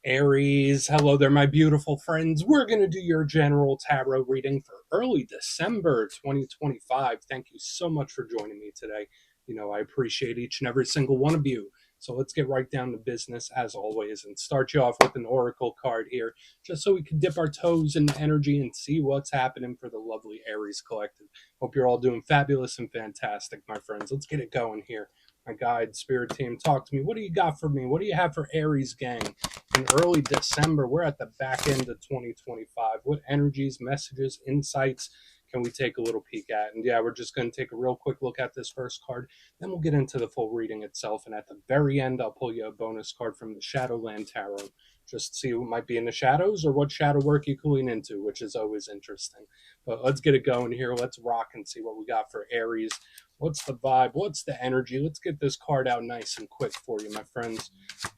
Aries, hello there, my beautiful friends. We're going to do your general tarot reading for early December 2025. Thank you so much for joining me today. I appreciate each and every single one of you. So let's get right down to business as always and start you off with an oracle card here, just so we can dip our toes in the energy and see what's happening for the lovely Aries collective. Hope you're all doing fabulous and fantastic, my friends. Let's get it going here. My guide, spirit team, talk to me. What do you got for me? What do you have for Aries gang? In early December, we're at the back end of 2025. What energies, messages, insights can we take a little peek at? And yeah, we're just going to take a real quick look at this first card. Then we'll get into the full reading itself. And at the very end, I'll pull you a bonus card from the Shadowland Tarot. Just to see what might be in the shadows or what shadow work you can lean into, which is always interesting. But let's get it going here. Let's rock and see what we got for Aries. What's the vibe? What's the energy? Let's get this card out nice and quick for you, my friends.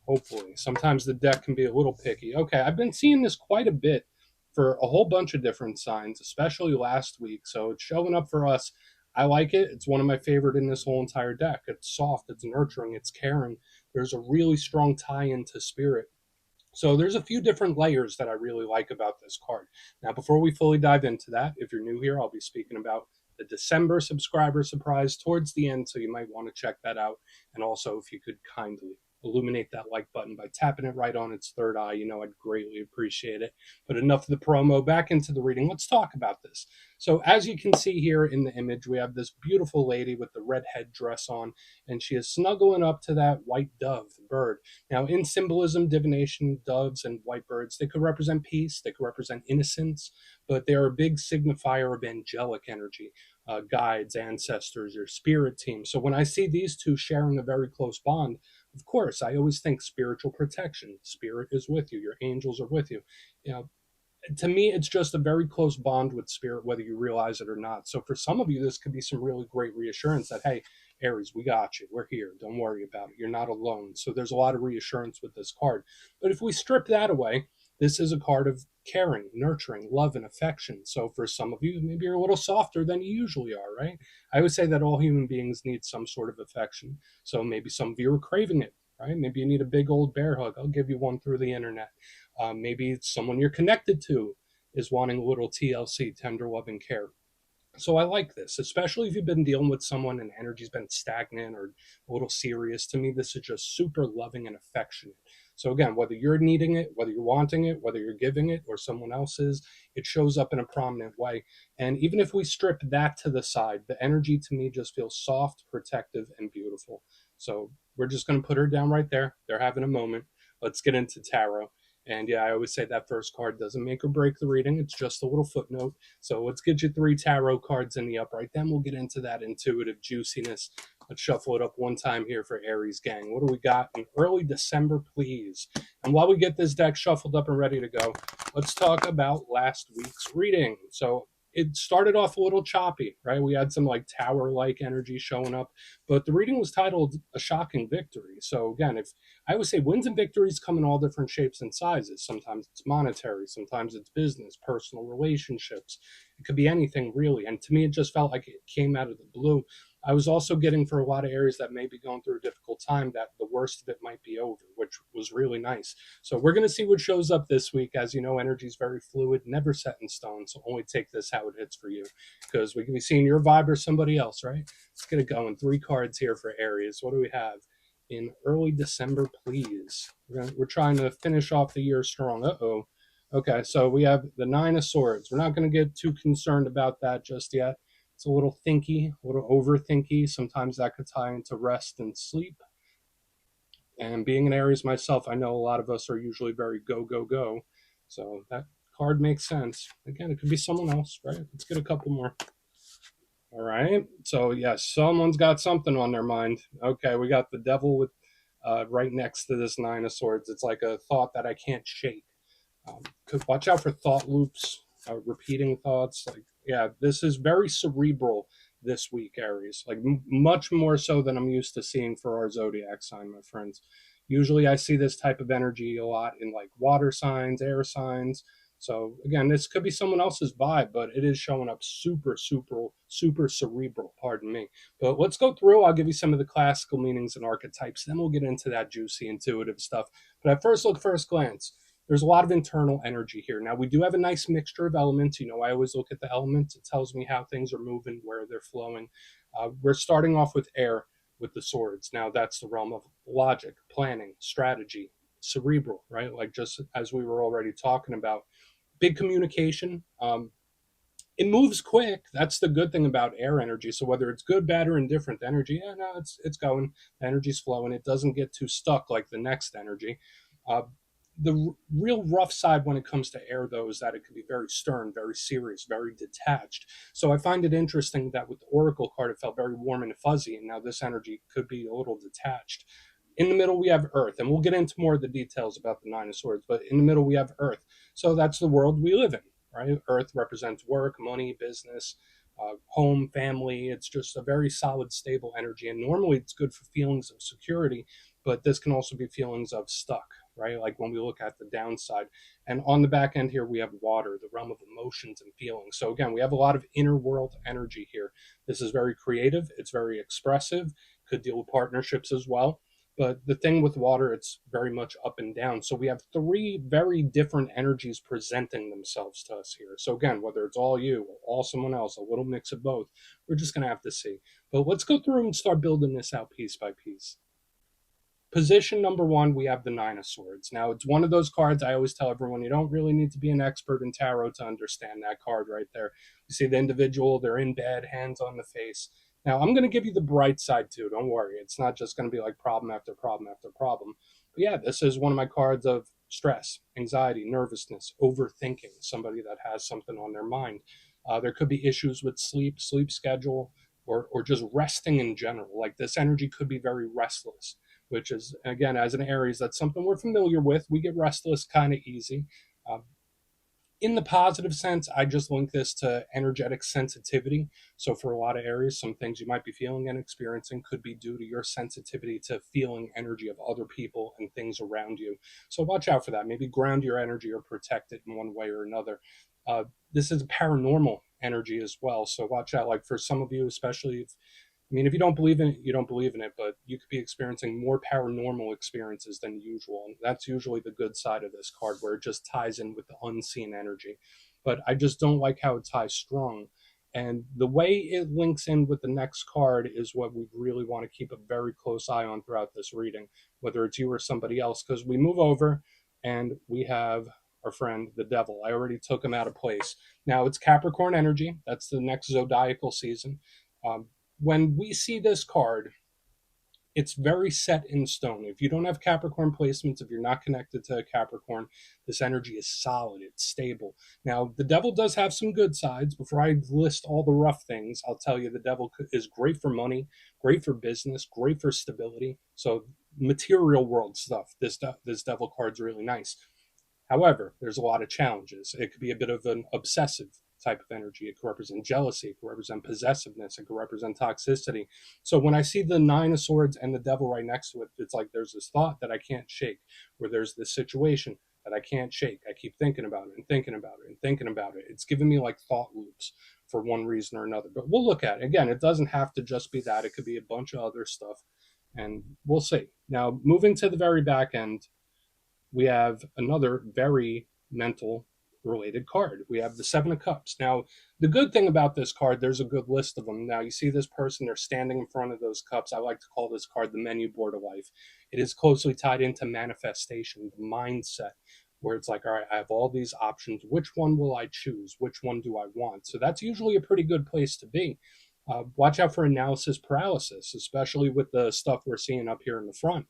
Hopefully. Sometimes the deck can be a little picky. Okay, I've been seeing this quite a bit for a whole bunch of different signs, especially last week. So it's showing up for us. I like it. It's one of my favorite in this whole entire deck. It's soft, it's nurturing, it's caring. There's a really strong tie into spirit. So there's a few different layers that I really like about this card. Now, before we fully dive into that, if you're new here, I'll be speaking about the December subscriber surprise towards the end, so you might want to check that out. And also, if you could kindly illuminate that like button by tapping it right on its third eye, I'd greatly appreciate it. But enough of the promo, back into the reading. Let's talk about this. So as you can see here in the image, we have this beautiful lady with the red headdress on, and she is snuggling up to that white dove bird. Now, in symbolism, divination, doves and white birds, they could represent peace, they could represent innocence, but they are a big signifier of angelic energy, guides, ancestors, your spirit team. So when I see these two sharing a very close bond, of course, I always think spiritual protection. Spirit is with you. Your angels are with you. To me, it's just a very close bond with spirit, whether you realize it or not. So for some of you, this could be some really great reassurance that, hey, Aries, we got you. We're here. Don't worry about it. You're not alone. So there's a lot of reassurance with this card. But if we strip that away, this is a card of caring, nurturing, love, and affection. So for some of you, maybe you're a little softer than you usually are, right? I would say that all human beings need some sort of affection. So maybe some of you are craving it, right? Maybe you need a big old bear hug. I'll give you one through the internet. Maybe someone you're connected to is wanting a little TLC, tender love and care. So I like this, especially if you've been dealing with someone and energy's been stagnant or a little serious. To me, this is just super loving and affectionate. So again, whether you're needing it, whether you're wanting it, whether you're giving it, or someone else is, it shows up in a prominent way. And even if we strip that to the side, the energy to me just feels soft, protective, and beautiful. So we're just going to put her down right there. They're having a moment. Let's get into tarot. And yeah, I always say that first card doesn't make or break the reading. It's just a little footnote. So let's get you 3 tarot cards in the upright. Then we'll get into that intuitive juiciness. Let's shuffle it up one time here for Aries gang. What do we got in early December, please? And while we get this deck shuffled up and ready to go, let's talk about last week's reading. So it started off a little choppy, right? We had some like tower-like energy showing up, but the reading was titled A Shocking Victory. So again, if I always say wins and victories come in all different shapes and sizes. Sometimes it's monetary, sometimes it's business, personal relationships. It could be anything really. And to me, it just felt like it came out of the blue. I was also getting for a lot of areas that may be going through a difficult time that the worst of it might be over, which was really nice. So we're going to see what shows up this week. As you know, energy is very fluid, never set in stone. So only take this how it hits for you, because we can be seeing your vibe or somebody else, right? Let's get it going. 3 cards here for Aries. What do we have in early December, please? We're trying to finish off the year strong. Uh-oh. Okay, so we have the 9 of Swords. We're not going to get too concerned about that just yet. It's a little thinky, a little overthinky. Sometimes that could tie into rest and sleep. And being an Aries myself, I know a lot of us are usually very go, go, go. So that card makes sense. Again, it could be someone else, right? Let's get a couple more. All right. So, yes, someone's got something on their mind. Okay, we got the Devil with right next to this 9 of Swords. It's like a thought that I can't shake. Watch out for thought loops, repeating thoughts. Like, yeah, this is very cerebral this week, Aries. Like much more so than I'm used to seeing for our zodiac sign, my friends. Usually, I see this type of energy a lot in like water signs, air signs. So again, this could be someone else's vibe, but it is showing up super, super, super cerebral. Pardon me. But let's go through. I'll give you some of the classical meanings and archetypes. Then we'll get into that juicy, intuitive stuff. But at first look, first glance, there's a lot of internal energy here. Now, we do have a nice mixture of elements. I always look at the elements. It tells me how things are moving, where they're flowing. We're starting off with air with the swords. Now, that's the realm of logic, planning, strategy, cerebral, right? Like just as we were already talking about, big communication. It moves quick. That's the good thing about air energy. So whether it's good, bad, or indifferent energy, yeah, no, it's going. The energy's flowing. It doesn't get too stuck like the next energy. Uh, the real rough side when it comes to air, though, is that it can be very stern, very serious, very detached. So I find it interesting that with the Oracle card, it felt very warm and fuzzy, and now this energy could be a little detached. In the middle, we have Earth, and we'll get into more of the details about the Nine of Swords, but in the middle, we have Earth. So that's the world we live in, right? Earth represents work, money, business, home, family. It's just a very solid, stable energy. And normally it's good for feelings of security, but this can also be feelings of stuck, right? Like when we look at the downside. And on the back end here, we have water, the realm of emotions and feelings. So again, we have a lot of inner world energy here. This is very creative, it's very expressive, could deal with partnerships as well. But the thing with water, it's very much up and down. So we have three very different energies presenting themselves to us here. So again, whether it's all you or all someone else, a little mix of both, we're just going to have to see. But let's go through and start building this out piece by piece. Position number one, we have the Nine of Swords. Now, it's one of those cards I always tell everyone you don't really need to be an expert in tarot to understand that card right there. You see the individual, they're in bed, hands on the face. Now, I'm going to give you the bright side too. Don't worry. It's not just going to be like problem after problem after problem. But yeah, this is one of my cards of stress, anxiety, nervousness, overthinking, somebody that has something on their mind. There could be issues with sleep schedule, or just resting in general. Like this energy could be very restless, which is, again, as an Aries, that's something we're familiar with. We get restless kind of easy. Uh, in the positive sense, I just link this to energetic sensitivity. So for a lot of Aries, some things you might be feeling and experiencing could be due to your sensitivity to feeling energy of other people and things around you. So watch out for that. Maybe ground your energy or protect it in one way or another. This is paranormal energy as well. So watch out. Like for some of you, especially if you don't believe in it, you don't believe in it, but you could be experiencing more paranormal experiences than usual. And that's usually the good side of this card, where it just ties in with the unseen energy. But I just don't like how it ties strong. And the way it links in with the next card is what we really want to keep a very close eye on throughout this reading, whether it's you or somebody else, because we move over and we have our friend, the devil. I already took him out of place. Now it's Capricorn energy. That's the next zodiacal season. Um, when we see this card, it's very set in stone. If you don't have Capricorn placements, if you're not connected to a Capricorn, this energy is solid, it's stable. Now, the devil does have some good sides. Before I list all the rough things, I'll tell you the devil is great for money, great for business, great for stability. So, material world stuff, this devil card's really nice. However, there's a lot of challenges. It could be a bit of an obsessive type of energy. It could represent jealousy. It could represent possessiveness. It could represent toxicity. So when I see the Nine of Swords and the devil right next to it, it's like there's this thought that I can't shake, where there's this situation that I can't shake. I keep thinking about it and thinking about it and thinking about it. It's giving me like thought loops for one reason or another. But we'll look at it. Again, it doesn't have to just be that. It could be a bunch of other stuff. And we'll see. Now, moving to the very back end, we have another very mental related card. We have the Seven of Cups. Now, the good thing about this card, there's a good list of them. Now, you see this person, they're standing in front of those cups. I like to call this card the menu board of life. It is closely tied into manifestation, the mindset, where it's like, all right, I have all these options. Which one will I choose? Which one do I want? So that's usually a pretty good place to be. Watch out for analysis paralysis, especially with the stuff we're seeing up here in the front.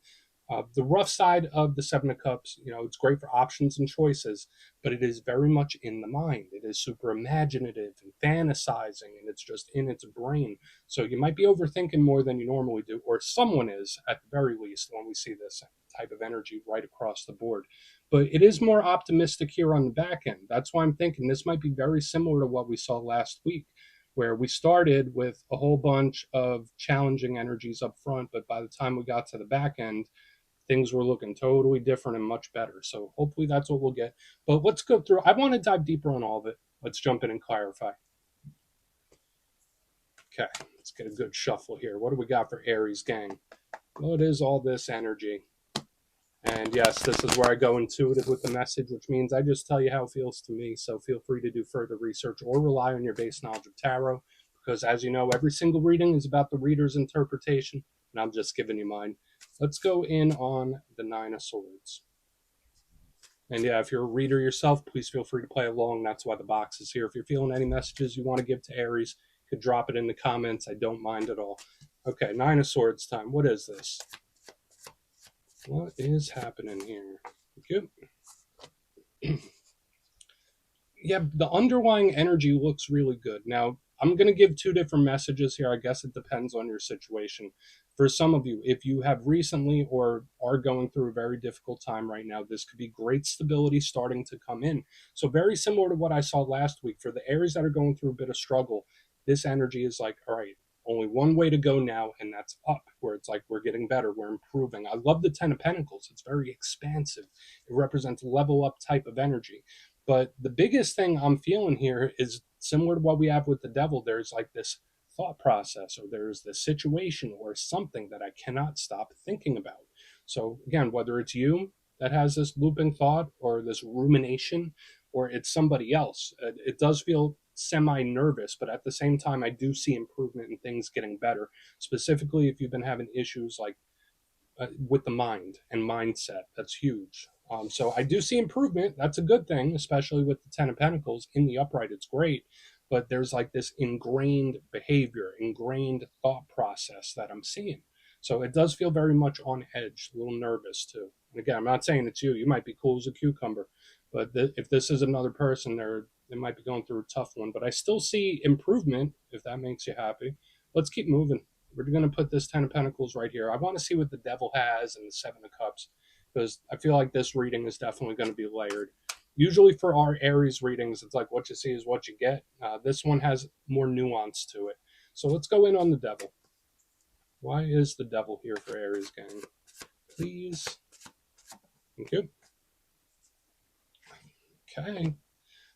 The rough side of the Seven of Cups, it's great for options and choices, but it is very much in the mind. It is super imaginative and fantasizing, and it's just in its brain. So you might be overthinking more than you normally do, or someone is at the very least when we see this type of energy right across the board. But it is more optimistic here on the back end. That's why I'm thinking this might be very similar to what we saw last week, where we started with a whole bunch of challenging energies up front, but by the time we got to the back end, things were looking totally different and much better. So hopefully that's what we'll get. But let's go through. I want to dive deeper on all of it. Let's jump in and clarify. Okay, let's get a good shuffle here. What do we got for Aries gang? Well, it is all this energy. And yes, this is where I go intuitive with the message, which means I just tell you how it feels to me. So feel free to do further research or rely on your base knowledge of tarot, because as you know, every single reading is about the reader's interpretation, and I'm just giving you mine. Let's go in on the Nine of Swords. And yeah, if you're a reader yourself, please feel free to play along. That's why the box is here. If you're feeling any messages you want to give to Aries, you could drop it in the comments. I don't mind at all. Okay, Nine of Swords time. What is this? What is happening here? Good. Yeah, the underlying energy looks really good. Now, I'm going to give two different messages here. I guess it depends on your situation. For some of you, if you have recently or are going through a very difficult time right now, this could be great stability starting to come in. So, very similar to what I saw last week, for the areas that are going through a bit of struggle, this energy is like, all right, only one way to go now, and that's up, where it's like we're getting better, we're improving. I love the Ten of Pentacles. It's very expansive, it represents level up type of energy. But the biggest thing I'm feeling here is similar to what we have with the devil. There's like this thought process, or there's this situation or something that I cannot stop thinking about. So, again, whether it's you that has this looping thought or this rumination, or it's somebody else, it does feel semi nervous, but at the same time, I do see improvement and things getting better. Specifically, if you've been having issues like with the mind and mindset. That's huge. So I do see improvement. That's a good thing, especially with the Ten of Pentacles in the upright. It's great. But there's like this ingrained behavior, ingrained thought process that I'm seeing. So it does feel very much on edge, a little nervous too. And again, I'm not saying it's you. You might be cool as a cucumber. But if this is another person, they might be going through a tough one. But I still see improvement, if that makes you happy. Let's keep moving. We're going to put this Ten of Pentacles right here. I want to see what the Devil has and the Seven of Cups, because I feel like this reading is definitely going to be layered. Usually for our Aries readings, it's like what you see is what you get. This one has more nuance to it. So let's go in on the Devil. Why is the Devil here for Aries, gang? Please. Thank you. Okay.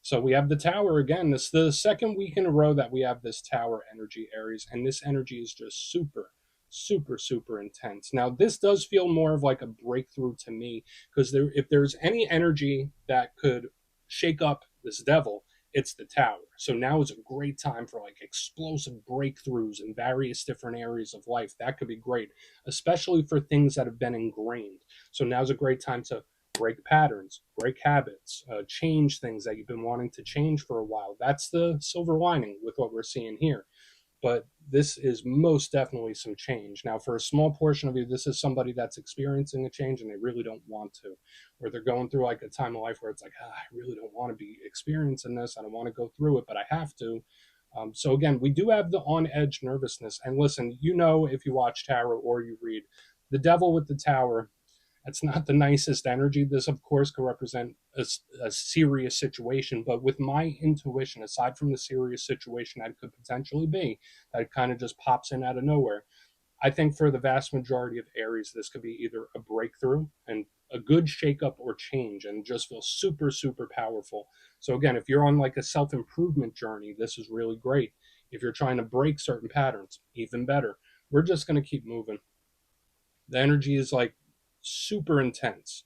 So we have the Tower again. This is the second week in a row that we have this Tower energy, Aries, and this energy is just super, super, super intense. Now, this does feel more of like a breakthrough to me, because if there's any energy that could shake up this devil, it's the Tower. So now is a great time for like explosive breakthroughs in various different areas of life. That could be great, especially for things that have been ingrained. So now's a great time to break patterns, break habits, change things that you've been wanting to change for a while. That's the silver lining with what we're seeing here. But this is most definitely some change. Now, for a small portion of you, this is somebody that's experiencing a change and they really don't want to, or they're going through like a time of life where it's like, I really don't want to be experiencing this. I don't want to go through it, but I have to. So again, we do have the on edge nervousness. And listen, you know, if you watch tarot or you read, the devil with the tower, that's not the nicest energy. This, of course, could represent a serious situation, but with my intuition, aside from the serious situation that could potentially be, that kind of just pops in out of nowhere, I think for the vast majority of Aries, this could be either a breakthrough and a good shakeup or change, and just feel super, super powerful. So again, if you're on like a self-improvement journey, this is really great. If you're trying to break certain patterns, even better. We're just going to keep moving. The energy is like super intense.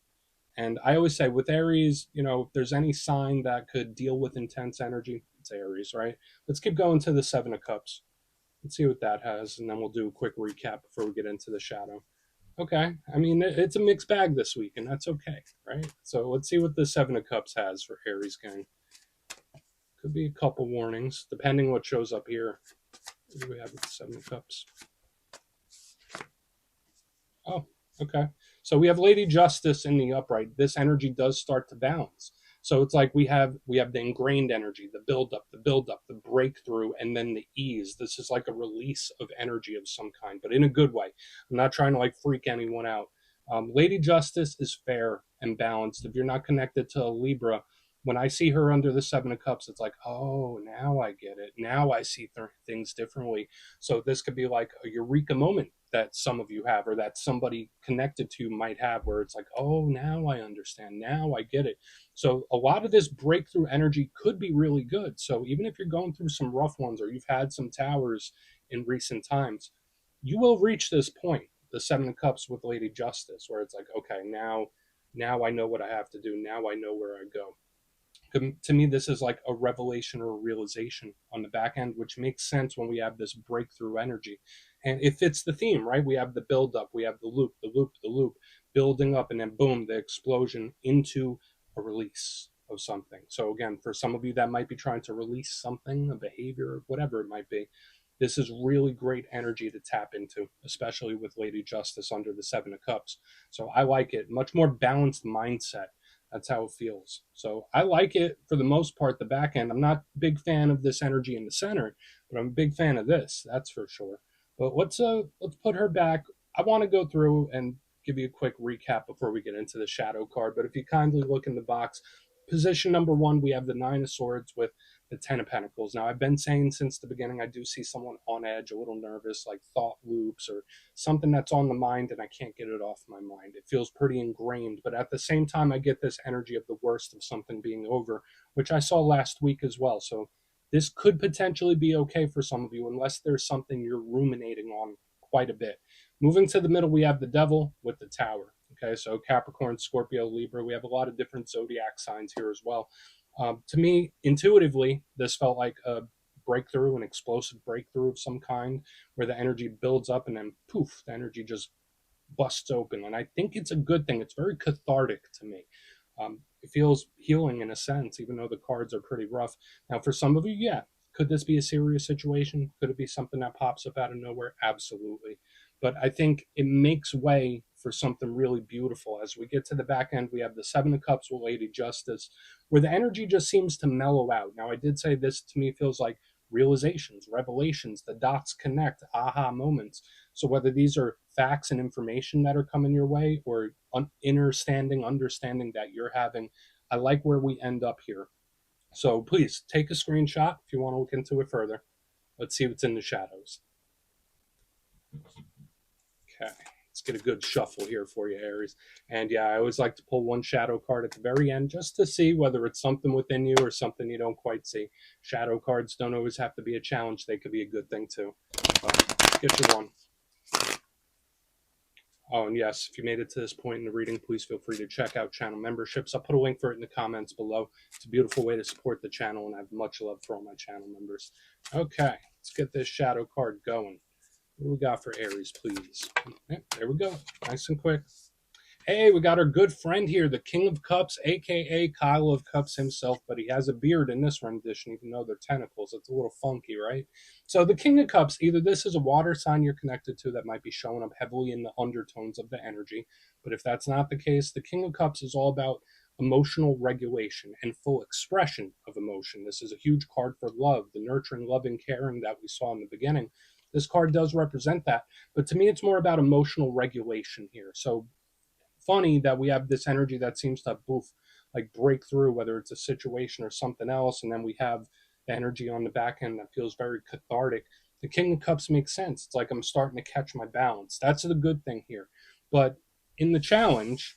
And I always say with Aries, you know, if there's any sign that could deal with intense energy, it's Aries, right? Let's keep going to the Seven of Cups. Let's see what that has, and then we'll do a quick recap before we get into the shadow. Okay, I mean, it's a mixed bag this week, and that's okay, right? So let's see what the Seven of Cups has for Aries gang. Could be a couple warnings, depending what shows up here. What do we have with the Seven of Cups? Oh, okay. So we have Lady Justice in the upright. This energy does start to balance. So it's like we have the ingrained energy, the build up, the breakthrough, and then the ease. This is like a release of energy of some kind, but in a good way. I'm not trying to like freak anyone out. Lady Justice is fair and balanced. If you're not connected to a Libra, when I see her under the Seven of Cups, it's like, oh, now I get it. Now I see things differently. So this could be like a eureka moment that some of you have, or that somebody connected to you might have, where it's like, oh, now I understand. Now I get it. So a lot of this breakthrough energy could be really good. So even if you're going through some rough ones, or you've had some towers in recent times, you will reach this point. the Seven of Cups with Lady Justice, where it's like, okay, now I know what I have to do. Now I know where I go. To me, this is like a revelation or a realization on the back end, which makes sense when we have this breakthrough energy. And it fits the theme, right? We have the build up, we have the loop, the loop, the loop, building up, and then boom, the explosion into a release of something. So, again, for some of you that might be trying to release something, a behavior, whatever it might be, this is really great energy to tap into, especially with Lady Justice under the Seven of Cups. So, I like it. Much more balanced mindset. That's how it feels. So I like it for the most part, the back end. I'm not a big fan of this energy in the center, but I'm a big fan of this, that's for sure. But let's put her back. I want to go through and give you a quick recap before we get into the shadow card. But if you kindly look in the box, position number one, we have the Nine of Swords with the Ten of Pentacles. Now, I've been saying since the beginning, I do see someone on edge, a little nervous, like thought loops or something that's on the mind and I can't get it off my mind. It feels pretty ingrained, but at the same time, I get this energy of the worst of something being over, which I saw last week as well. So this could potentially be okay for some of you, unless there's something you're ruminating on quite a bit. Moving to the middle, we have the Devil with the Tower. Okay, so Capricorn, Scorpio, Libra. We have a lot of different zodiac signs here as well. To me, intuitively, this felt like a breakthrough, an explosive breakthrough of some kind, where the energy builds up and then poof, the energy just busts open. And I think it's a good thing. It's very cathartic to me. It feels healing in a sense, even though the cards are pretty rough. Now, for some of you, yeah, could this be a serious situation? Could it be something that pops up out of nowhere? Absolutely. But I think it makes way for something really beautiful. As we get to the back end, we have the Seven of Cups with Lady Justice, where the energy just seems to mellow out. Now, I did say this to me feels like realizations, revelations, the dots connect, aha moments. So whether these are facts and information that are coming your way or understanding that you're having, I like where we end up here. So please take a screenshot if you want to look into it further. Let's see what's in the shadows. Okay, let's get a good shuffle here for you, Aries. And yeah, I always like to pull one shadow card at the very end just to see whether it's something within you or something you don't quite see. Shadow cards don't always have to be a challenge. They could be a good thing too. Get you one. Oh, and yes, if you made it to this point in the reading, please feel free to check out channel memberships. I'll put a link for it in the comments below. It's a beautiful way to support the channel, and I have much love for all my channel members. Okay, let's get this shadow card going. What do we got for Aries, please? Yep, there we go. Nice and quick. Hey, we got our good friend here, the King of Cups, aka Kyle of Cups himself, but he has a beard in this rendition, even though they're tentacles. It's a little funky, right? So the King of Cups, either this is a water sign you're connected to that might be showing up heavily in the undertones of the energy, but if that's not the case, the King of Cups is all about emotional regulation and full expression of emotion. This is a huge card for love, the nurturing, loving, caring that we saw in the beginning. This card does represent that, but to me, it's more about emotional regulation here. So funny that we have this energy that seems to boof, like break through, whether it's a situation or something else, and then we have the energy on the back end that feels very cathartic. The King of Cups makes sense. It's like I'm starting to catch my balance. That's the good thing here. But in the challenge,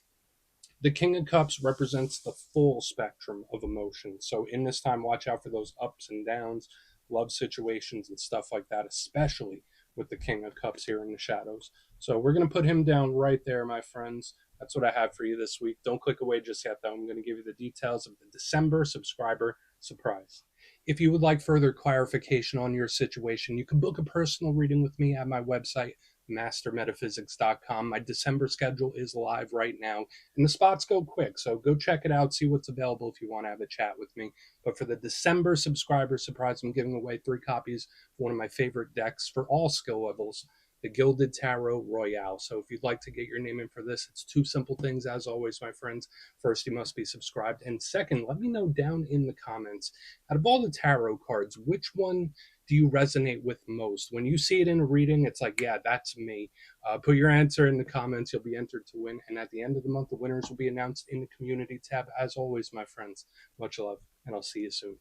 the King of Cups represents the full spectrum of emotion. So in this time, watch out for those ups and downs, love situations and stuff like that, especially with the King of Cups here in the shadows. So we're going to put him down right there, my friends. That's what I have for you this week. Don't click away just yet, though. I'm going to give you the details of the December subscriber surprise. If you would like further clarification on your situation, you can book a personal reading with me at my website, mastermetaphysics.com. My December schedule is live right now, and the spots go quick, so go check it out, see what's available if you want to have a chat with me. But for the December subscriber surprise, I'm giving away 3 copies of one of my favorite decks for all skill levels, the Gilded Tarot Royale. So if you'd like to get your name in for this, it's 2 simple things, as always, my friends. First, you must be subscribed, and second, let me know down in the comments, out of all the tarot cards, which one do you resonate with most? When you see it in a reading, it's like, yeah, that's me. Put your answer in the comments. You'll be entered to win. And at the end of the month, the winners will be announced in the community tab. As always, my friends, much love, and I'll see you soon.